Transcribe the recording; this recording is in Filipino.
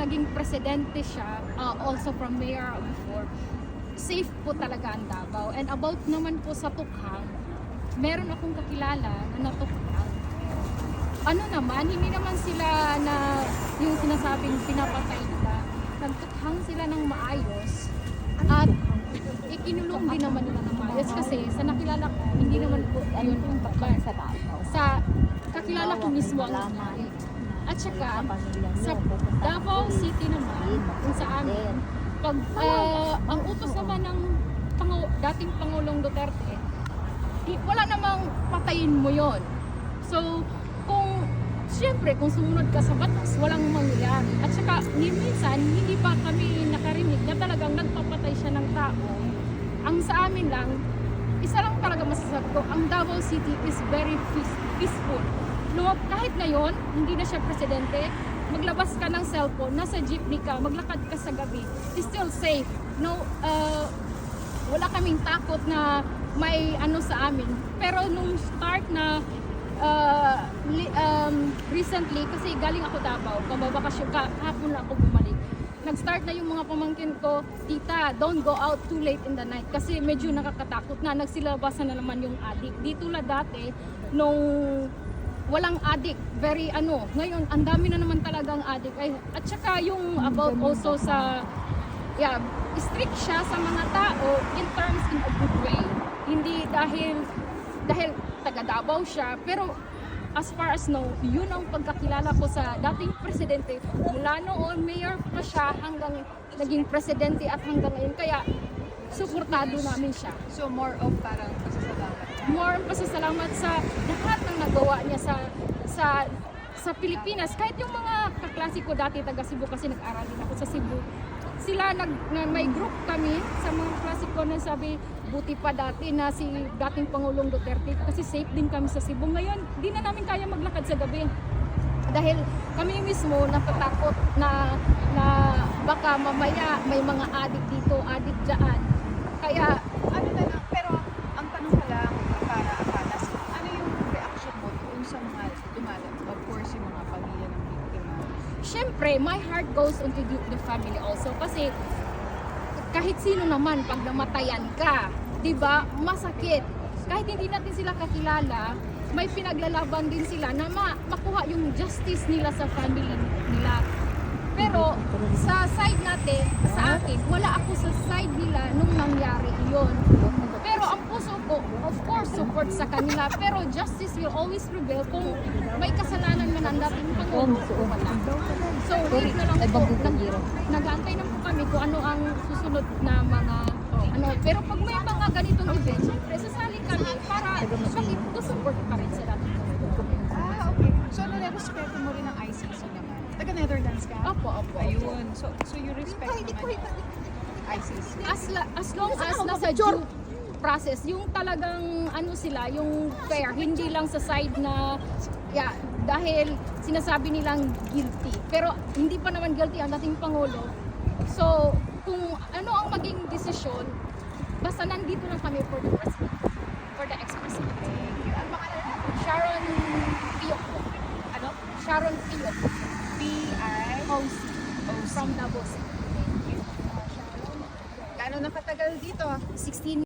naging presidente siya, also from mayor before, safe po talaga ang Davao. And about naman po sa tukhang, meron akong kakilala na natukhang. Ano naman, hindi naman sila na yung sinasabing pinapatay nila. Nagtukhang sila ng maayos at ikinulong din naman nila ng maayos kasi sa nakilala ko, hindi naman po yun sa kakilala ko mismo ang nangyari. At saka, sa Davao City naman, kung sa amin, pag ang utos naman ng dating Pangulong Duterte, wala namang patayin mo yon. So, siyempre, kung sumunod ka sa batas, walang mangyayari. At saka, minsan, hindi pa kami nakarinig na talagang nagpapatay siya ng tao. Ang sa amin lang, isa lang talaga masasabi ko, ang Davao City is very peaceful. No, kahit ngayon, hindi na siya presidente, maglabas ka ng cellphone, nasa jeepney ka, maglakad ka sa gabi, is still safe. No, wala kaming takot na may ano sa amin. Pero nung start na recently, kasi galing ako Davao, kababakasyon, kahapon lang ako bumalik. Nag-start na yung mga pamangkin ko, tita, don't go out too late in the night kasi medyo nakakatakot na, nagsilabasan na naman yung adik. Di tulad dati, nung walang adik, very ngayon ang dami na naman talagang adik. At saka yung about also sa, strict siya sa mga tao in terms in a good way. Hindi dahil taga Davao siya, pero as far as yun ang pagkakilala ko sa dating presidente, mula noon mayor pa siya hanggang naging presidente at hanggang ngayon, kaya suportado namin siya. So more of parang pasasalamat. More pasasalamat sa lahat ng nagawa niya sa Pilipinas. Kahit yung mga kaklase ko dati taga Cebu, kasi nag-aral din ako sa Cebu, sila may group kami sa mga klase ko na sabi, buti pa dati na si dating Pangulong Duterte kasi safe din kami sa Cebu. Ngayon, di na namin kaya maglakad sa gabi dahil kami mismo natatakot na baka mamaya may mga adik dito, adik dyan. Kaya Ano na lang, pero ang tanong pa lang para Akalas, ano yung reaction mo doon sa mga dumalat? Of course, yung mga pamilya ng biktima. syempre, my heart goes into the family also kasi kahit sino naman pag namatayan ka, 'di ba? Masakit. Kahit hindi natin sila kakilala, may pinaglalaban din sila na makuha yung justice nila sa family nila. Pero sa side natin, sa akin, wala ako sa side nila nung nangyari iyon. Pero ang puso ko, of course, support sa kanila. Pero justice will always prevail kung may kasalanan man ang dating Pangulo o wala. So, wait na lang po. Nag-aantay na po kami kung ano ang susunod na mga Pero pag may mga ganitong event, syempre, sasali kami para support pa rin sila. Okay. So, respeto mo rin ang ICC naman? Taga Netherlands ka? Opo. Ayun. So you respect naman ICC? As long as nasa due process, yung talagang sila, yung fair, hindi lang sa side na dahil sinasabi nilang guilty. Pero hindi pa naman guilty ang dating Pangulo. So, kung ano ang maging desisyon, basta nandito lang kami for the president, for the ex-president. Ang pangalan na? Sharon Pio. Sharon Pio. P.I.O.C. From Davao City. Gaano na katagal dito? 16